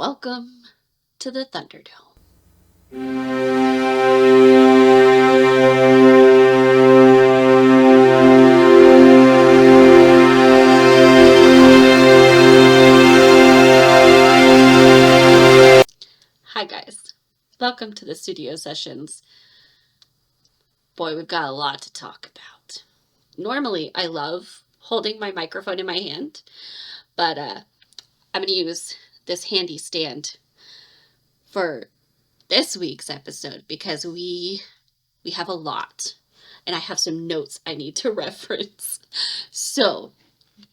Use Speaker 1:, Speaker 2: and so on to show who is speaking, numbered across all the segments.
Speaker 1: Welcome to the Thunderdome. Hi guys, welcome to the studio sessions. Boy, we've got a lot to talk about. Normally, I love holding my microphone in my hand, but I'm going to use this handy stand for this week's episode because we have a lot, and I have some notes I need to reference. So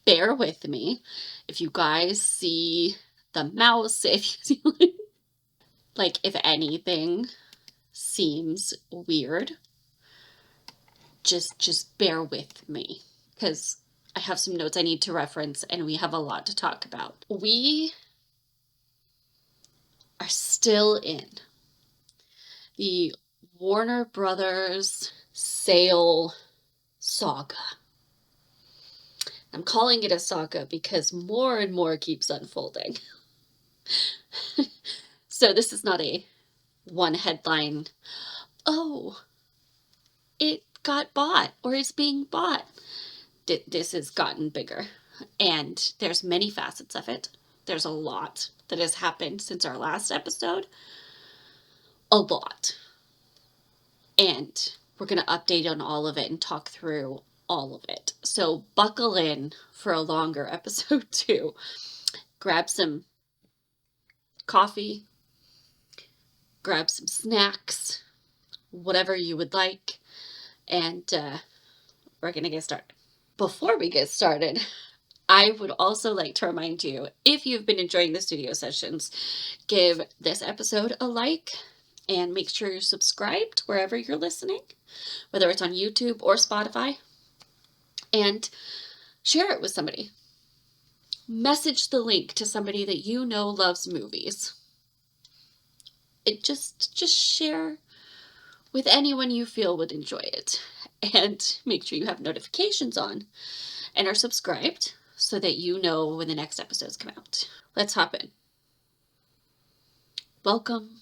Speaker 1: bear with me. If you guys see the mouse, if you if anything seems weird, just bear with me because I have some notes I need to reference and we have a lot to talk about. We are still in the Warner Brothers sale saga. I'm calling it a saga because more and more keeps unfolding. So this is not a one headline, oh, it got bought or is being bought. This has gotten bigger, and there's many facets of it. There's a lot that has happened since our last episode. A lot. And we're going to update on all of it and talk through all of it. So buckle in for a longer episode too. Grab some coffee, grab some snacks, whatever you would like, and we're going to get started. Before we get started, I would also like to remind you, if you've been enjoying the studio sessions, give this episode a like and make sure you're subscribed wherever you're listening, whether it's on YouTube or Spotify, and share it with somebody. Message the link to somebody that you know loves movies. Just share with anyone you feel would enjoy it, and make sure you have notifications on and are subscribed so that you know when the next episodes come out. Let's hop in. Welcome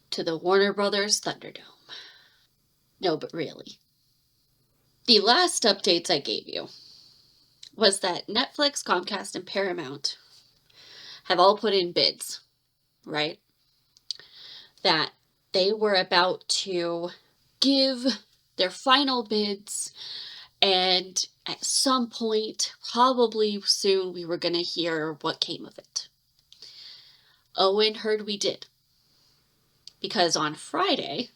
Speaker 1: to the Warner Brothers Thunderdome. No, but really. The last updates I gave you was that Netflix, Comcast, and Paramount have all put in bids, right? That they were about to give their final bids, and at some point, probably soon, we were going to hear what came of it. Owen heard we did. Because on Friday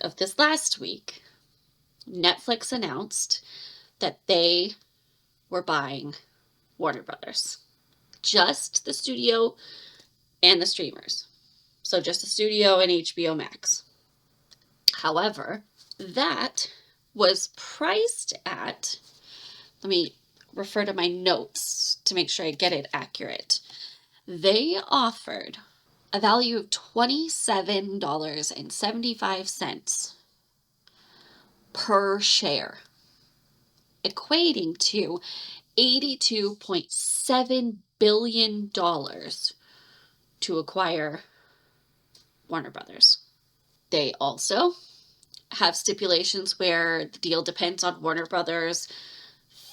Speaker 1: of this last week, Netflix announced that they were buying Warner Brothers. Just the studio and the streamers. So just the studio and HBO Max. However, that was priced at, let me refer to my notes to make sure I get it accurate. They offered a value of $27.75 per share, equating to $82.7 billion to acquire Warner Brothers. They also have stipulations where the deal depends on Warner Brothers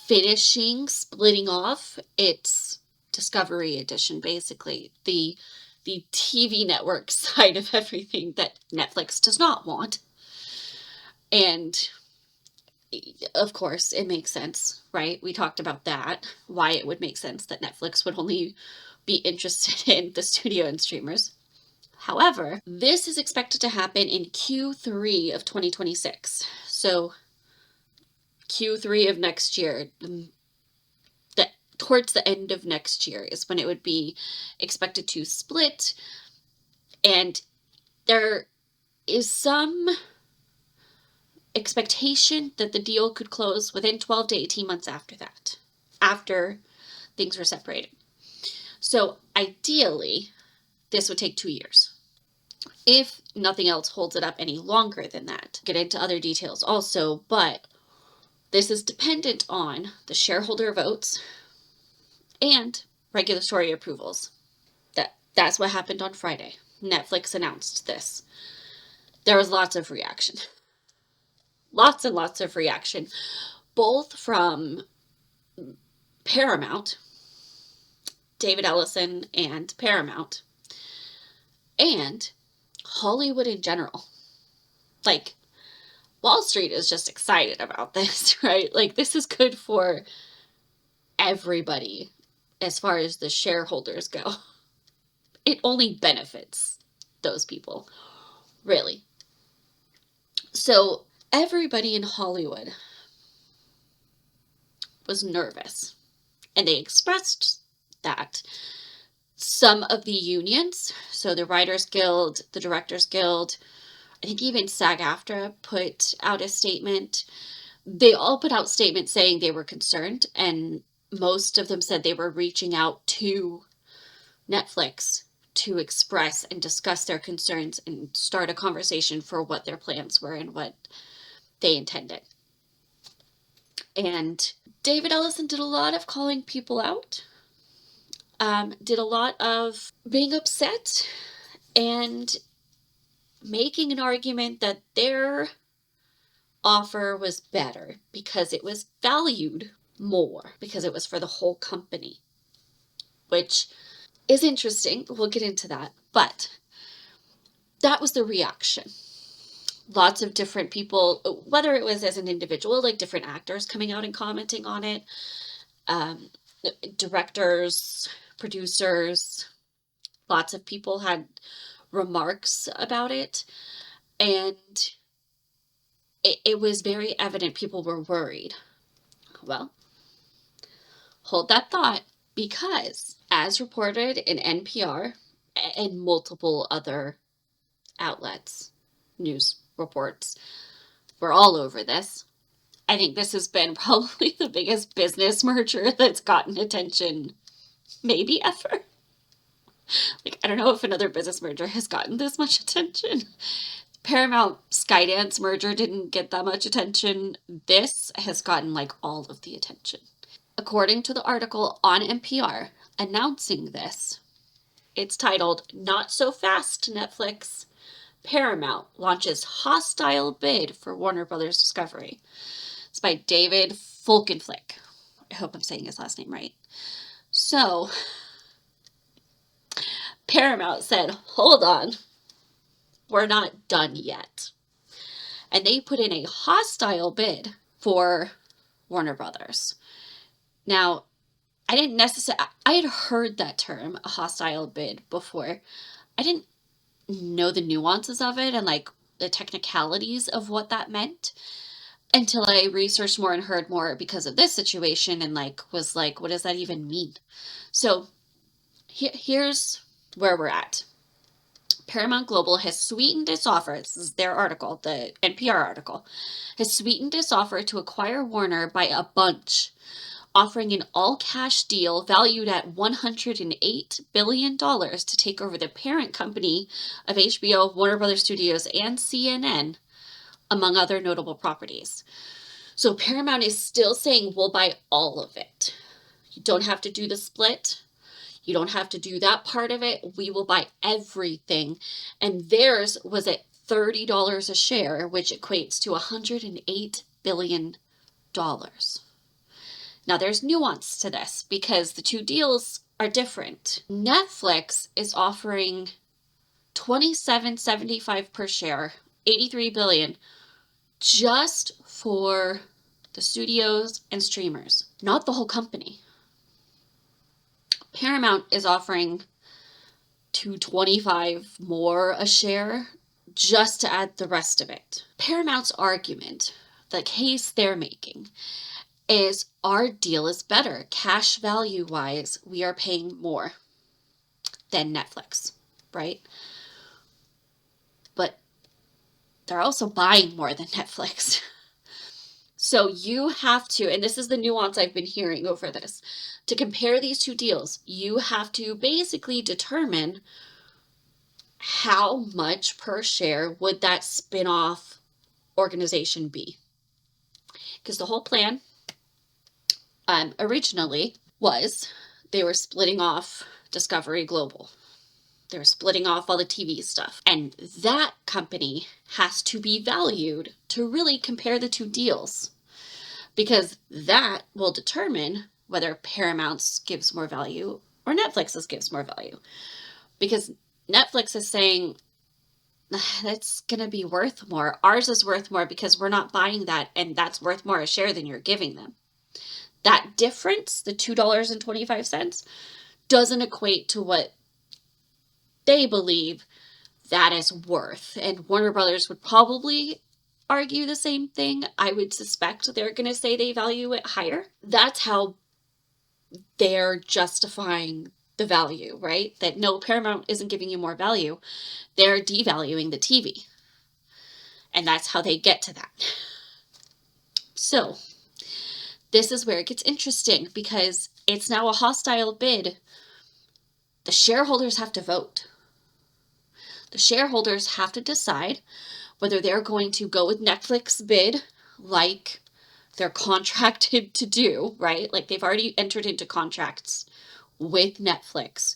Speaker 1: splitting off its Discovery Edition, basically the TV network side of everything that Netflix does not want. And of course, it makes sense, right? We talked about that, why it would make sense that Netflix would only be interested in the studio and streamers. However, this is expected to happen in Q3 of 2026. So Q3 of next year, towards the end of next year is when it would be expected to split. And there is some expectation that the deal could close within 12 to 18 months after that, after things were separated. So ideally, this would take 2 years. If nothing else holds it up any longer than that. Get into other details also, but this is dependent on the shareholder votes and regulatory approvals. That's what happened on Friday. Netflix announced this. There was lots of reaction. Lots and lots of reaction, both from Paramount, David Ellison and Paramount, and Hollywood in general. Like, Wall Street is just excited about this, right? Like, this is good for everybody as far as the shareholders go. It only benefits those people, really. So, everybody in Hollywood was nervous, and they expressed that. Some of the unions, so the Writers Guild, the Directors Guild, I think even SAG-AFTRA put out a statement. They all put out statements saying they were concerned, and most of them said they were reaching out to Netflix to express and discuss their concerns and start a conversation for what their plans were and what they intended. And David Ellison did a lot of calling people out, did a lot of being upset and making an argument that their offer was better because it was valued more, because it was for the whole company, which is interesting. We'll get into that. But that was the reaction. Lots of different people, whether it was as an individual, like different actors coming out and commenting on it, um, directors, producers, lots of people had remarks about it. And it was very evident people were worried. Well, hold that thought, because as reported in NPR and multiple other outlets, news reports, we're all over this. I think this has been probably the biggest business merger that's gotten attention maybe ever. Like, I don't know if another business merger has gotten this much attention. Paramount Skydance merger didn't get that much attention. This has gotten like all of the attention. According to the article on NPR announcing this, it's titled, "Not So Fast, Netflix. Paramount launches hostile bid for Warner Brothers Discovery." It's by David Folkenflik. I hope I'm saying his last name right. So, Paramount said, hold on, we're not done yet. And they put in a hostile bid for Warner Brothers. Now, I didn't necessarily, I had heard that term, a hostile bid, before. I didn't know the nuances of it and like the technicalities of what that meant until I researched more and heard more because of this situation and like was like, what does that even mean? So here's where we're at. Paramount Global has sweetened its offer. This is their article, the NPR article, has sweetened its offer to acquire Warner by a bunch, offering an all-cash deal valued at $108 billion to take over the parent company of HBO, Warner Brothers Studios, and CNN, among other notable properties. So Paramount is still saying we'll buy all of it. You don't have to do the split. You don't have to do that part of it. We will buy everything. And theirs was at $30 a share, which equates to $108 billion. Now, there's nuance to this because the two deals are different. Netflix is offering $27.75 per share, $83 billion, just for the studios and streamers, not the whole company. Paramount is offering $2.25 more a share just to add the rest of it. Paramount's argument, the case they're making, is our deal is better. Cash value wise, we are paying more than Netflix, right? But they're also buying more than Netflix. So you have to, and this is the nuance I've been hearing over this, to compare these two deals, you have to basically determine how much per share would that spin-off organization be. Because the whole plan originally was They were splitting off Discovery Global. They were splitting off all the TV stuff. And that company has to be valued to really compare the two deals, because that will determine whether Paramount's gives more value or Netflix's gives more value. Because Netflix is saying, that's going to be worth more. Ours is worth more because we're not buying that, and that's worth more a share than you're giving them. That difference, the $2.25, doesn't equate to what they believe that is worth. And Warner Brothers would probably argue the same thing. I would suspect they're going to say they value it higher. That's how they're justifying the value, right? That no, Paramount isn't giving you more value. They're devaluing the TV. And that's how they get to that. So, this is where it gets interesting, because it's now a hostile bid. The shareholders have to vote. The shareholders have to decide whether they're going to go with Netflix bid, like they're contracted to do, right? Like they've already entered into contracts with Netflix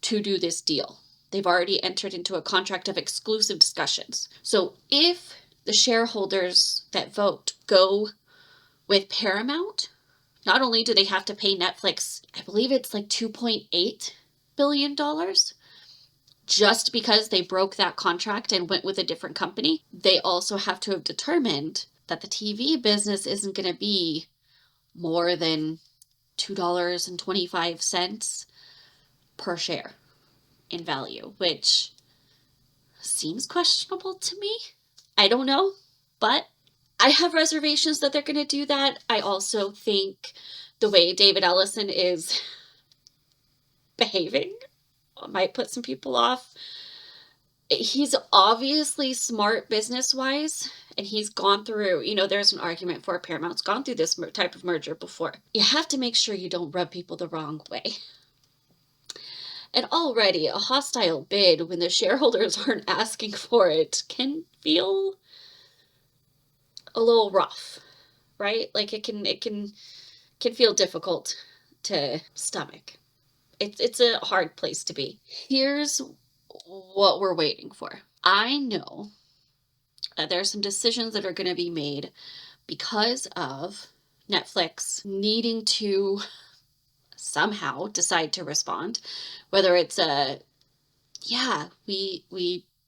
Speaker 1: to do this deal. They've already entered into a contract of exclusive discussions. So if the shareholders that vote go with Paramount, not only do they have to pay Netflix, I believe it's like $2.8 billion just because they broke that contract and went with a different company, they also have to have determined that the TV business isn't going to be more than $2.25 per share in value, which seems questionable to me. I don't know, but I have reservations that they're going to do that. I also think the way David Ellison is behaving might put some people off. He's obviously smart business-wise, and he's gone through, there's an argument for Paramount's gone through this type of merger before. You have to make sure you don't rub people the wrong way. And already a hostile bid when the shareholders aren't asking for it can feel a little rough, right? Like it can feel difficult to stomach. It's a hard place to be. Here's what we're waiting for. I know that there are some decisions that are going to be made because of Netflix needing to somehow decide to respond, whether it's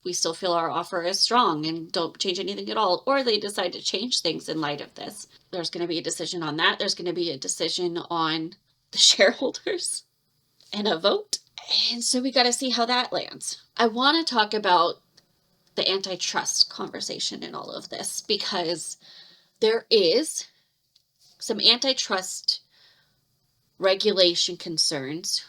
Speaker 1: we still feel our offer is strong and don't change anything at all, or they decide to change things in light of this. There's going to be a decision on that. There's going to be a decision on the shareholders and a vote. And so we got to see how that lands. I want to talk about the antitrust conversation in all of this, because there is some antitrust regulation concerns.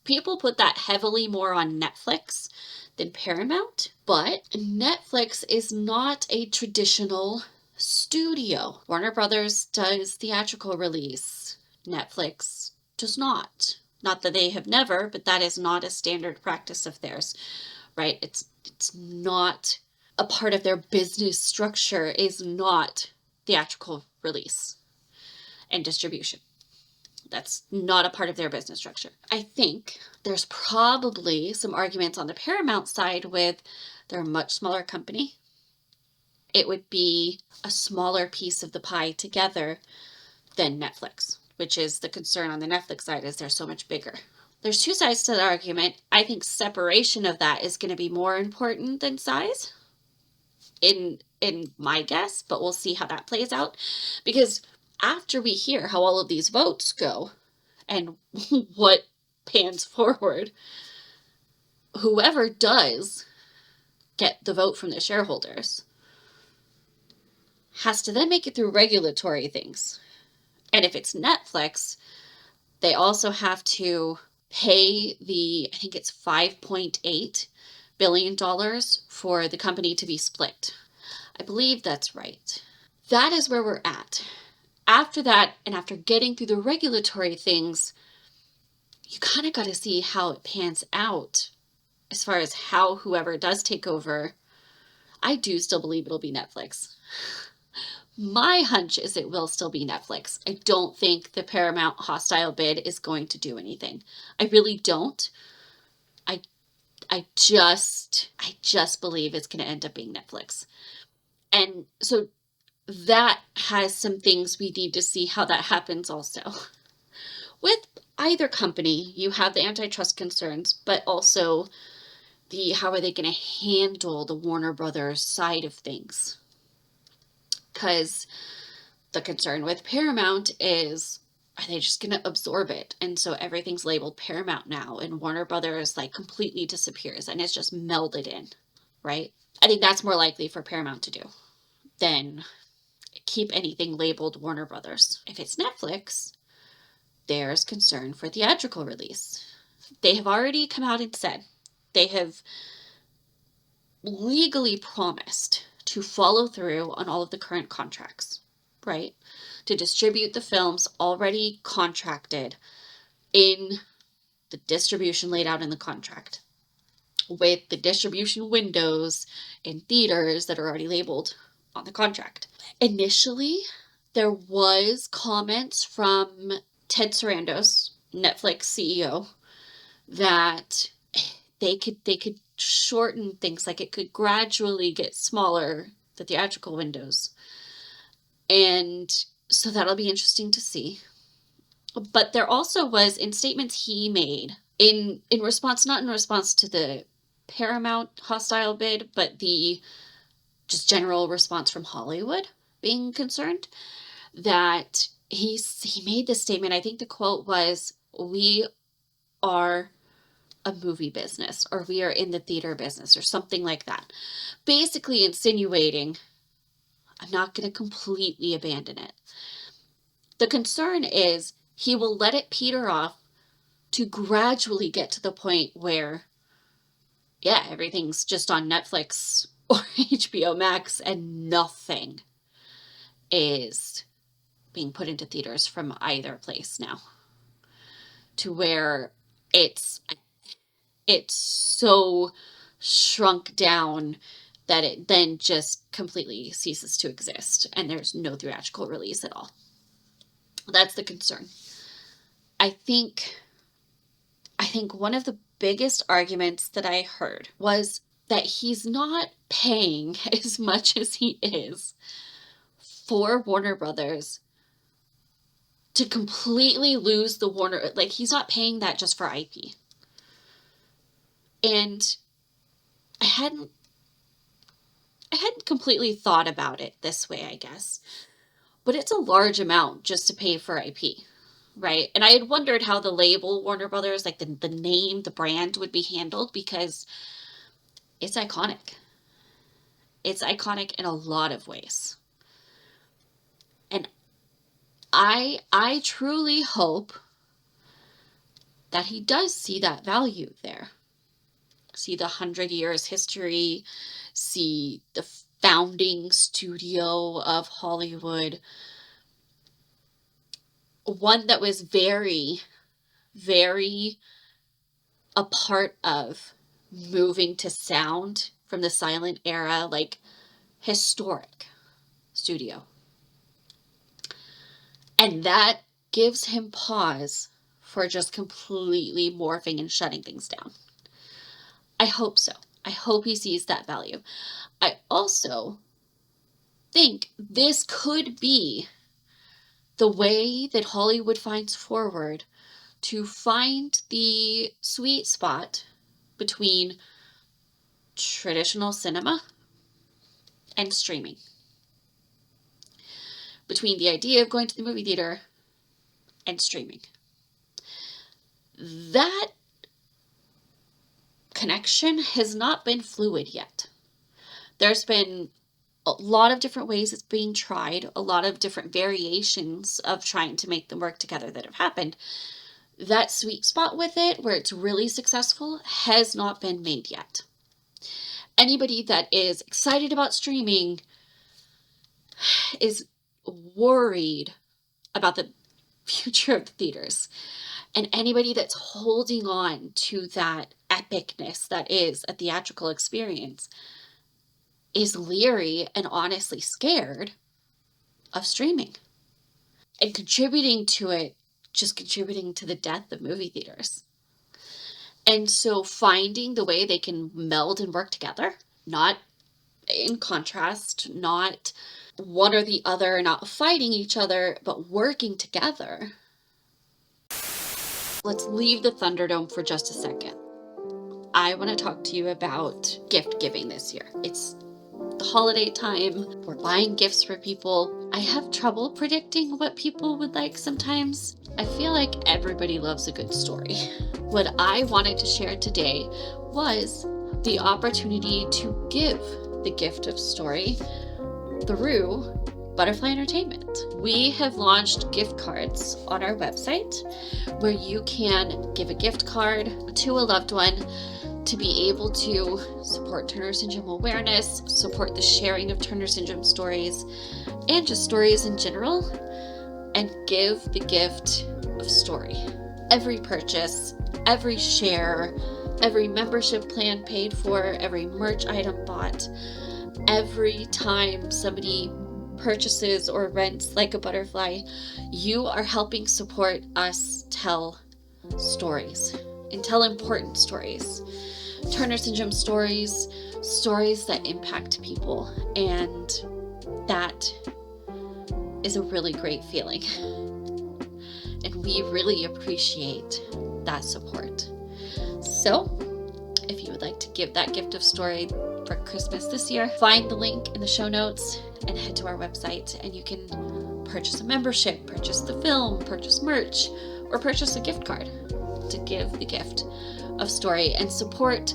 Speaker 1: People put that heavily more on Netflix than Paramount, but Netflix is not a traditional studio. Warner Brothers does theatrical release. Netflix does not. Not that they have never, but that is not a standard practice of theirs, right? It's not a part of their business structure, is not theatrical release and distribution. That's not a part of their business structure. I think there's probably some arguments on the Paramount side with they're a much smaller company. It would be a smaller piece of the pie together than Netflix, which is the concern on the Netflix side, is they're so much bigger. There's two sides to the argument. I think separation of that is going to be more important than size in my guess, but we'll see how that plays out. Because after we hear how all of these votes go and what pans forward, whoever does get the vote from the shareholders has to then make it through regulatory things. And if it's Netflix, they also have to pay I think it's $5.8 billion for the company to be split. I believe that's right. That is where we're at. After that, and after getting through the regulatory things, you kind of got to see how it pans out as far as how whoever does take over. I do still believe it'll be Netflix. My hunch is it will still be Netflix. I don't think the Paramount hostile bid is going to do anything. I really don't. I I just believe it's going to end up being Netflix. And so that has some things we need to see how that happens also. With either company, you have the antitrust concerns, but also the how are they going to handle the Warner Brothers side of things? Because the concern with Paramount is, are they just going to absorb it? And so everything's labeled Paramount now, and Warner Brothers like completely disappears and it's just melded in, right? I think that's more likely for Paramount to do than keep anything labeled Warner Brothers. If it's Netflix, there's concern for theatrical release. They have already come out and said they have legally promised to follow through on all of the current contracts, right? To distribute the films already contracted in the distribution laid out in the contract, with the distribution windows in theaters that are already labeled on the contract. Initially, there was comments from Ted Sarandos, Netflix CEO, that they could shorten things, like it could gradually get smaller, the theatrical windows. And so that'll be interesting to see. But there also was, in statements he made in response, not in response to the Paramount hostile bid, but the just general response from Hollywood being concerned, that he made this statement. I think the quote was, "We are a movie business," or "we are in the theater business," or something like that. Basically insinuating, I'm not going to completely abandon it. The concern is he will let it peter off to gradually get to the point where, yeah, everything's just on Netflix or HBO Max and nothing is being put into theaters from either place now. To where it's so shrunk down that it then just completely ceases to exist and there's no theatrical release at all. That's the concern. I think one of the biggest arguments that I heard was that he's not paying as much as he is for Warner Brothers to completely lose the Warner, like he's not paying that just for IP. And I hadn't completely thought about it this way, I guess. But it's a large amount just to pay for IP, right? And I had wondered how the label Warner Brothers, like the name, the brand would be handled, because it's iconic. It's iconic in a lot of ways. And I truly hope that he does see that value there. See the 100 years history, see the founding studio of Hollywood. One that was very, very a part of moving to sound from the silent era, like historic studio. And that gives him pause for just completely morphing and shutting things down. I hope so. I hope he sees that value. I also think this could be the way that Hollywood finds forward to find the sweet spot between traditional cinema and streaming. Between the idea of going to the movie theater and streaming. That connection has not been fluid yet. There's been a lot of different ways it's being tried, a lot of different variations of trying to make them work together that have happened. That sweet spot with it, where it's really successful, has not been made yet. Anybody that is excited about streaming is worried about the future of the theaters. And anybody that's holding on to that epicness that is a theatrical experience is leery and honestly scared of streaming and contributing to it, just contributing to the death of movie theaters. And so finding the way they can meld and work together, not in contrast, not one or the other, not fighting each other, but working together. Let's leave the Thunderdome for just a second. I want to talk to you about gift giving this year. It's the holiday time. We're buying gifts for people. I have trouble predicting what people would like sometimes. I feel like everybody loves a good story. What I wanted to share today was the opportunity to give the gift of story through Butterfly Entertainment. We have launched gift cards on our website where you can give a gift card to a loved one to be able to support Turner Syndrome awareness, support the sharing of Turner Syndrome stories, and just stories in general, and give the gift of story. Every purchase, every share, every membership plan paid for, every merch item bought, every time somebody purchases or rents Like a Butterfly, you are helping support us tell stories and tell important stories. Turner Syndrome stories, stories that impact people, and that is a really great feeling. And we really appreciate that support. So, if you would like to give that gift of story for Christmas this year, find the link in the show notes and head to our website, and you can purchase a membership, purchase the film, purchase merch, or purchase a gift card to give the gift of story and support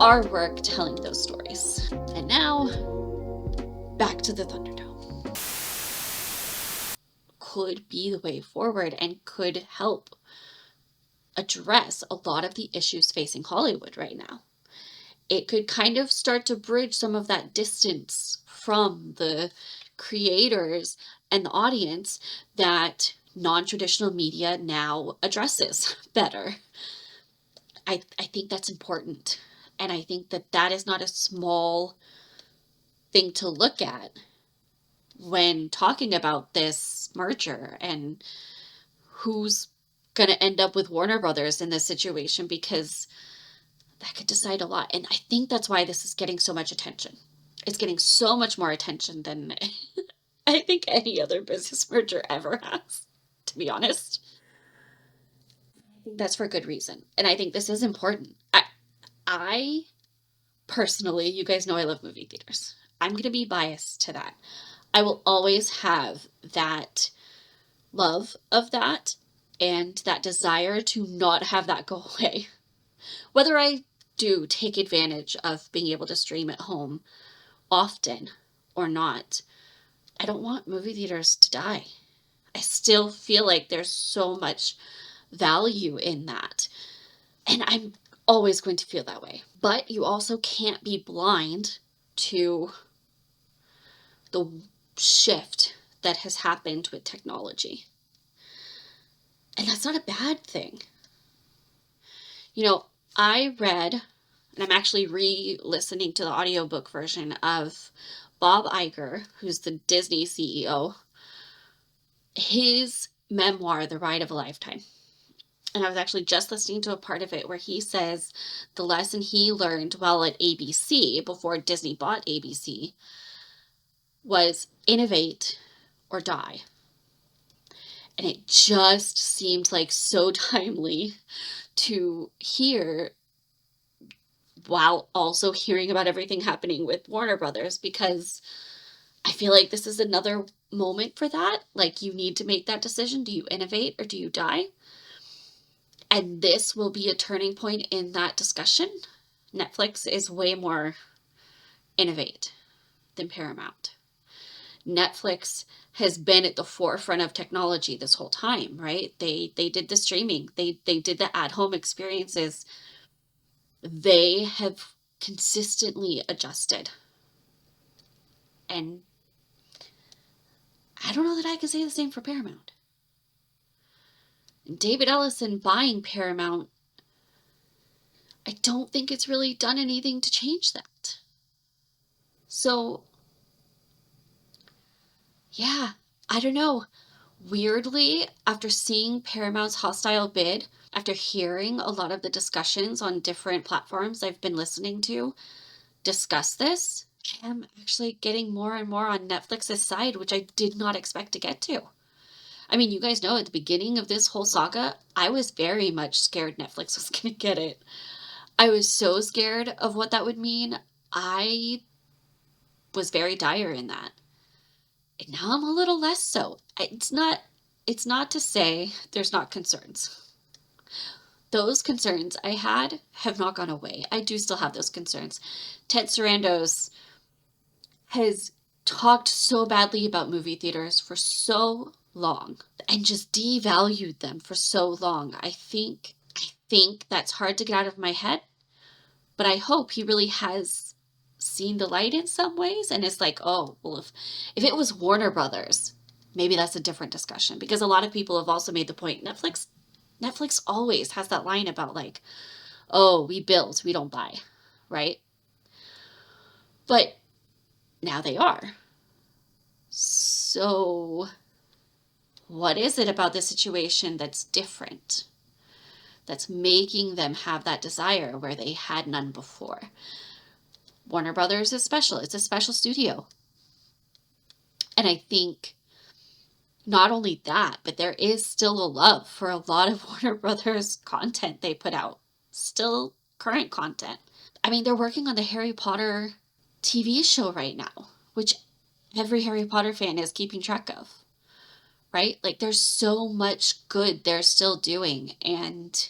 Speaker 1: our work telling those stories. And now, back to the Thunderdome. Could be the way forward and could help address a lot of the issues facing Hollywood right now. It could kind of start to bridge some of that distance from the creators and the audience that non-traditional media now addresses better. I think that's important. And I think that that is not a small thing to look at when talking about this merger and who's going to end up with Warner Brothers in this situation, because that could decide a lot. And I think that's why this is getting so much attention. It's getting so much more attention than I think any other business merger ever has, to be honest. I think that's for good reason. And I think this is important. I personally, you guys know I love movie theaters. I'm going to be biased to that. I will always have that love of that and that desire to not have that go away. Whether I do take advantage of being able to stream at home often or not, I don't want movie theaters to die. I still feel like there's so much value in that. And I'm always going to feel that way. But you also can't be blind to the shift that has happened with technology. And that's not a bad thing. You know, I read, and I'm actually re-listening to the audiobook version of Bob Iger, who's the Disney CEO, his memoir, The Ride of a Lifetime. And I was actually just listening to a part of it where he says the lesson he learned while at ABC, before Disney bought ABC, was innovate or die. And it just seemed like so timely to hear while also hearing about everything happening with Warner Brothers, because I feel like this is another moment for that. Like, you need to make that decision. Do you innovate or do you die? And this will be a turning point in that discussion. Netflix is way more innovate than Paramount. Netflix has been at the forefront of technology this whole time, right? They did the streaming. They did the at-home experiences. They have consistently adjusted. And I don't know that I can say the same for Paramount. And David Ellison buying Paramount, I don't think it's really done anything to change that. So Yeah, I don't know. Weirdly, after seeing Paramount's hostile bid, after hearing a lot of the discussions on different platforms I've been listening to discuss this, I am actually getting more and more on Netflix's side, which I did not expect to get to. I mean, you guys know at the beginning of this whole saga, I was very much scared Netflix was going to get it. I was so scared of what that would mean. I was very dire in that. And now I'm a little less so. It's not to say there's not concerns. Those concerns I had have not gone away. I do still have those concerns. Ted Sarandos has talked so badly about movie theaters for so long and just devalued them for so long. I think that's hard to get out of my head, but I hope he really has seen the light in some ways and it's like, oh, well, if it was Warner Brothers, maybe that's a different discussion because a lot of people have also made the point Netflix always has that line about like, oh, we build, we don't buy, right? But now they are. So what is it about this situation that's different? That's making them have that desire where they had none before. Warner Brothers is special. It's a special studio. And I think not only that, but there is still a love for a lot of Warner Brothers content they put out. Still current content. I mean, they're working on the Harry Potter TV show right now, which every Harry Potter fan is keeping track of, right? Like, there's so much good they're still doing, and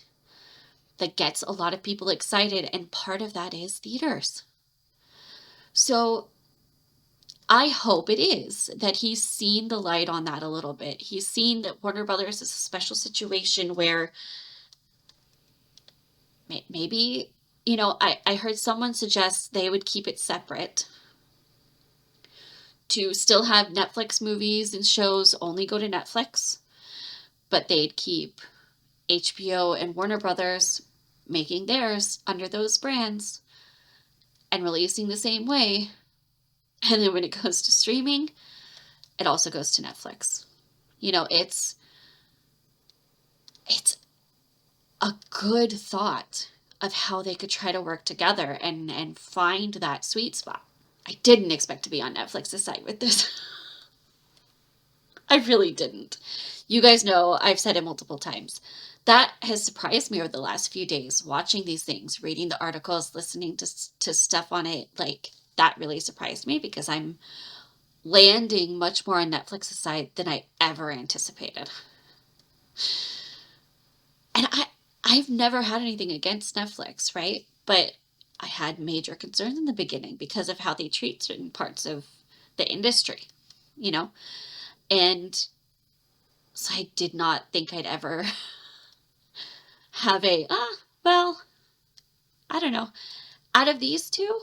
Speaker 1: that gets a lot of people excited, and part of that is theaters. So I hope it is that he's seen the light on that a little bit. He's seen that Warner Brothers is a special situation where maybe, I heard someone suggest they would keep it separate to still have Netflix movies and shows only go to Netflix, but they'd keep HBO and Warner Brothers making theirs under those brands and releasing the same way. And then when it goes to streaming, it also goes to Netflix. It's a good thought of how they could try to work together and find that sweet spot. I didn't expect to be on Netflix's site with this. I really didn't. You guys know I've said it multiple times. That has surprised me over the last few days, watching these things, reading the articles, listening to stuff on it. Like, that really surprised me because I'm landing much more on Netflix's side than I ever anticipated. And I've never had anything against Netflix, right? But I had major concerns in the beginning because of how they treat certain parts of the industry, you know? And so I did not think I'd ever have well, I don't know. Out of these two,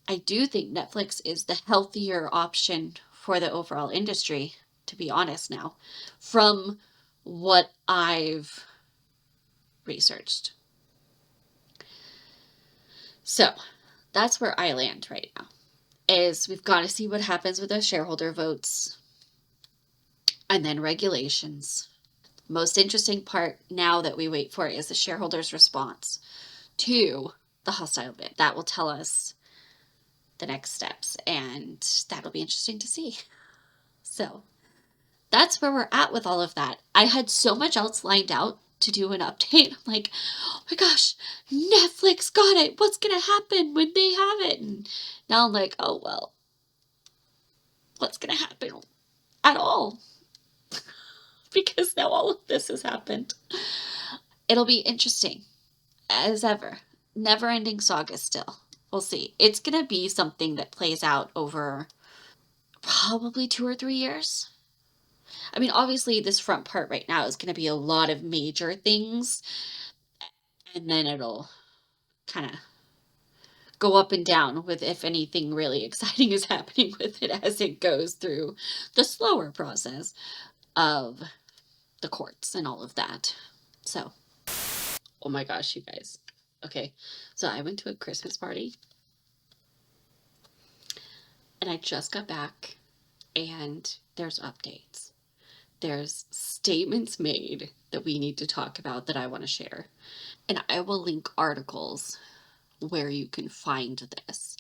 Speaker 1: I do think Netflix is the healthier option for the overall industry, to be honest now, from what I've researched. So that's where I land right now. Is we've got to see what happens with the shareholder votes and then regulations. Most interesting part now that we wait for is the shareholders' response to the hostile bid. That will tell us the next steps, and that'll be interesting to see. So that's where we're at with all of that. I had so much else lined out to do an update. I'm like, oh my gosh, Netflix got it. What's going to happen when they have it? And now I'm like, oh, well, what's going to happen at all? Because now all of this has happened. It'll be interesting as ever. Never ending saga still. We'll see. It's going to be something that plays out over probably 2 or 3 years. I mean, obviously, this front part right now is going to be a lot of major things, and then it'll kind of go up and down with if anything really exciting is happening with it as it goes through the slower process of the courts and all of that. So, oh my gosh, you guys. Okay, so I went to a Christmas party and I just got back and there's updates. There's statements made that we need to talk about that I want to share. And I will link articles where you can find this.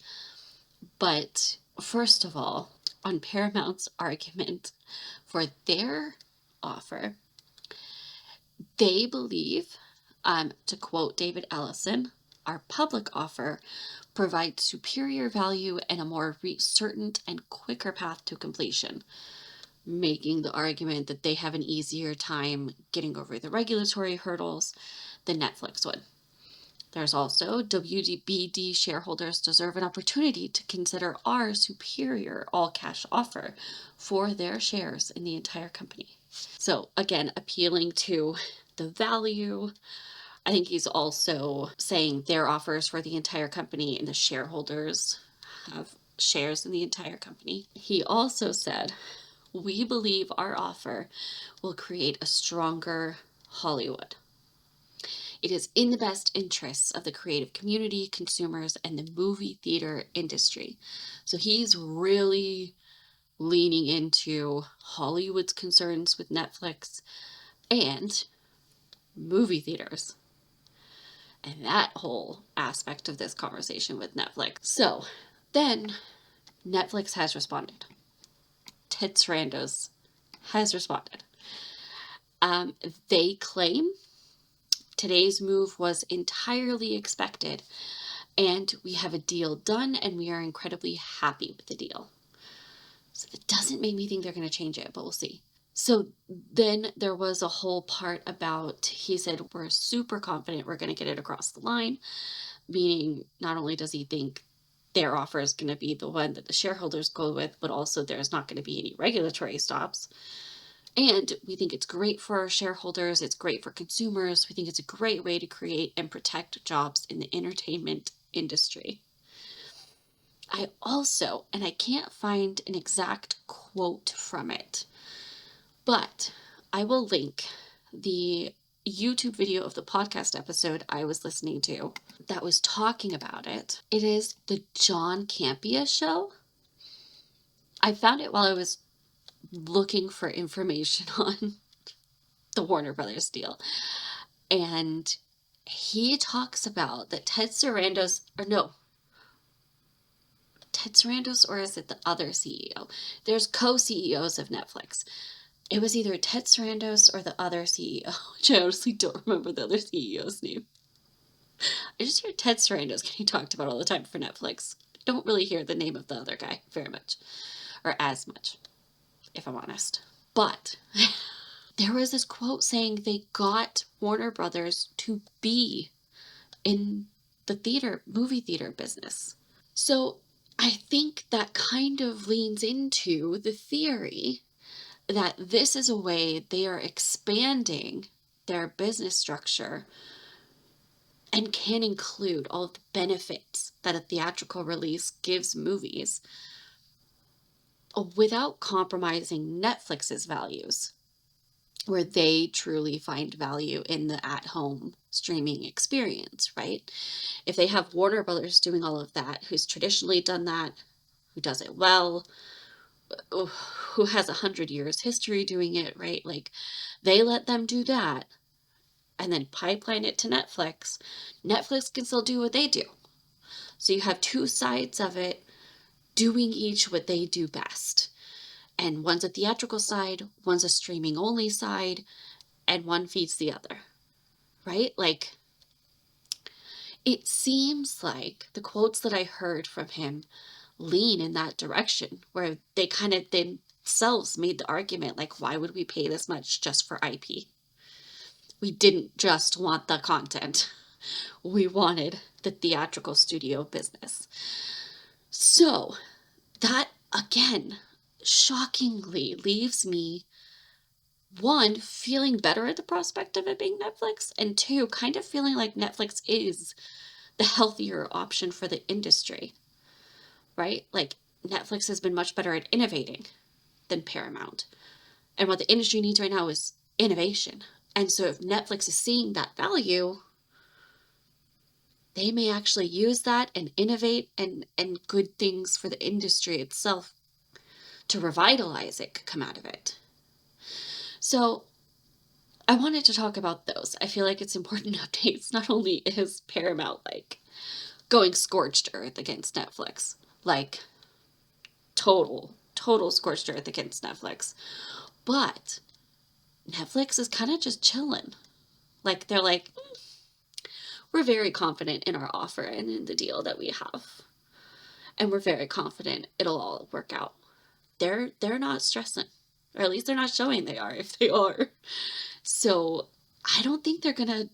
Speaker 1: But first of all, on Paramount's argument for their offer, they believe, to quote David Ellison, our public offer provides superior value and a more certain and quicker path to completion, making the argument that they have an easier time getting over the regulatory hurdles than Netflix would. There's also WBD shareholders deserve an opportunity to consider our superior all-cash offer for their shares in the entire company. So again, appealing to the value. I think he's also saying their offers for the entire company and the shareholders have shares in the entire company. He also said, we believe our offer will create a stronger Hollywood. It is in the best interests of the creative community, consumers, and the movie theater industry. So he's really leaning into Hollywood's concerns with Netflix and movie theaters and that whole aspect of this conversation with Netflix. So then Netflix has responded. Tits Randos has responded. They claim today's move was entirely expected and we have a deal done and we are incredibly happy with the deal. So it doesn't make me think they're going to change it, but we'll see. So then there was a whole part about, he said, we're super confident we're going to get it across the line, meaning not only does he think their offer is going to be the one that the shareholders go with, but also there's not going to be any regulatory stops. And we think it's great for our shareholders. It's great for consumers. We think it's a great way to create and protect jobs in the entertainment industry. I also, and I can't find an exact quote from it, but I will link the YouTube video of the podcast episode I was listening to that was talking about it. It is the John Campea show. I found it while I was looking for information on the Warner Brothers deal. And he talks about that Ted Sarandos, or is it the other CEO? There's co-CEOs of Netflix. It was either Ted Sarandos or the other CEO, which I honestly don't remember the other CEO's name. I just hear Ted Sarandos getting talked about all the time for Netflix. I don't really hear the name of the other guy very much, or as much, if I'm honest. But there was this quote saying they got Warner Brothers to be in the movie theater business. So I think that kind of leans into the theory that this is a way they are expanding their business structure and can include all of the benefits that a theatrical release gives movies without compromising Netflix's values, where they truly find value in the at-home streaming experience, right? If they have Warner Brothers doing all of that, who's traditionally done that, who does it well, who has 100 years history doing it, right? Like, they let them do that and then pipeline it to Netflix. Netflix can still do what they do. So you have two sides of it doing each what they do best. And one's a theatrical side, one's a streaming only side, and one feeds the other, right? Like, it seems like the quotes that I heard from him lean in that direction, where they kind of themselves made the argument, like, why would we pay this much just for IP? We didn't just want the content. We wanted the theatrical studio business. So that, again, shockingly leaves me, one, feeling better at the prospect of it being Netflix, and two, kind of feeling like Netflix is the healthier option for the industry, right? Like, Netflix has been much better at innovating than Paramount. And what the industry needs right now is innovation. And so if Netflix is seeing that value, they may actually use that and innovate and good things for the industry itself. to revitalize it could come out of it. So I wanted to talk about those. I feel like it's important updates. Not only is Paramount like going scorched earth against Netflix, like total scorched earth against Netflix, but Netflix is kind of just chilling. Like they're like, we're very confident in our offer and in the deal that we have. And we're very confident it'll all work out. They're not stressing. Or at least they're not showing they are, if they are. So I don't think they're gonna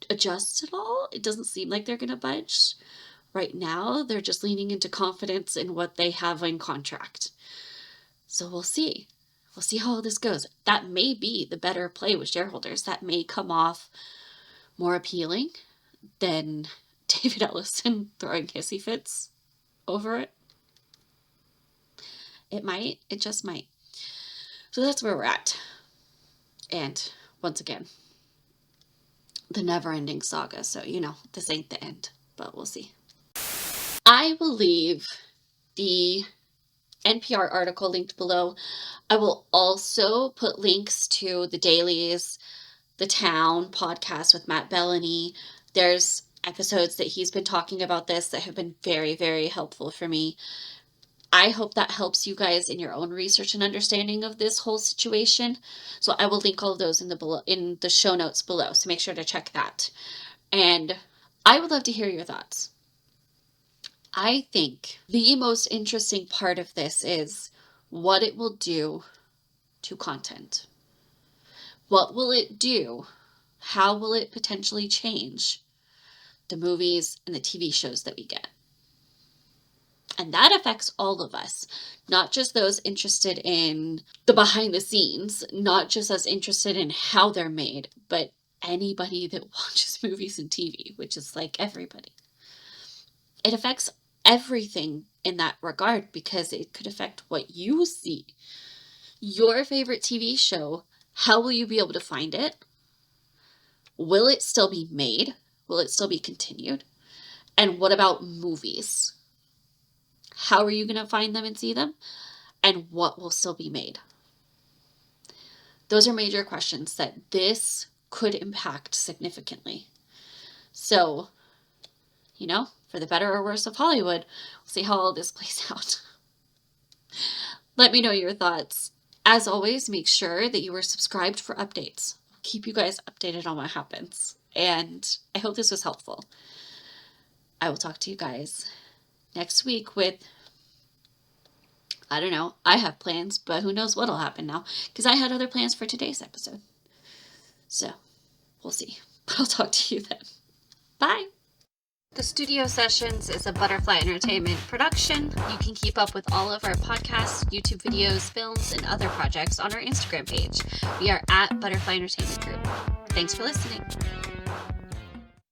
Speaker 1: adjust at all. It doesn't seem like they're gonna budge. Right now, they're just leaning into confidence in what they have in contract. So we'll see. We'll see how all this goes. That may be the better play with shareholders. That may come off more appealing than David Ellison throwing hissy fits over it. It might. It just might. So that's where we're at. And once again, the never-ending saga. So, this ain't the end, but we'll see. I will leave the NPR article linked below. I will also put links to the dailies, the Town podcast with Matt Bellany. There's episodes that he's been talking about this that have been very, very helpful for me. I hope that helps you guys in your own research and understanding of this whole situation. So I will link all of those in the show notes below. So make sure to check that. And I would love to hear your thoughts. I think the most interesting part of this is what it will do to content. What will it do? How will it potentially change the movies and the TV shows that we get? And that affects all of us, not just those interested in the behind the scenes, not just us interested in how they're made, but anybody that watches movies and TV, which is like everybody. It affects everything in that regard because it could affect what you see. Your favorite TV show, how will you be able to find it? Will it still be made? Will it still be continued? And what about movies? How are you going to find them and see them? And what will still be made? Those are major questions that this could impact significantly. So, for the better or worse of Hollywood, we'll see how all this plays out. Let me know your thoughts. As always, make sure that you are subscribed for updates. I'll keep you guys updated on what happens. And I hope this was helpful. I will talk to you guys next week with, I don't know, I have plans, but who knows what'll happen now, because I had other plans for today's episode. So, we'll see. I'll talk to you then. Bye! The Studio Sessions is a Butterfly Entertainment production. You can keep up with all of our podcasts, YouTube videos, films, and other projects on our Instagram page. We are at Butterfly Entertainment Group. Thanks for listening.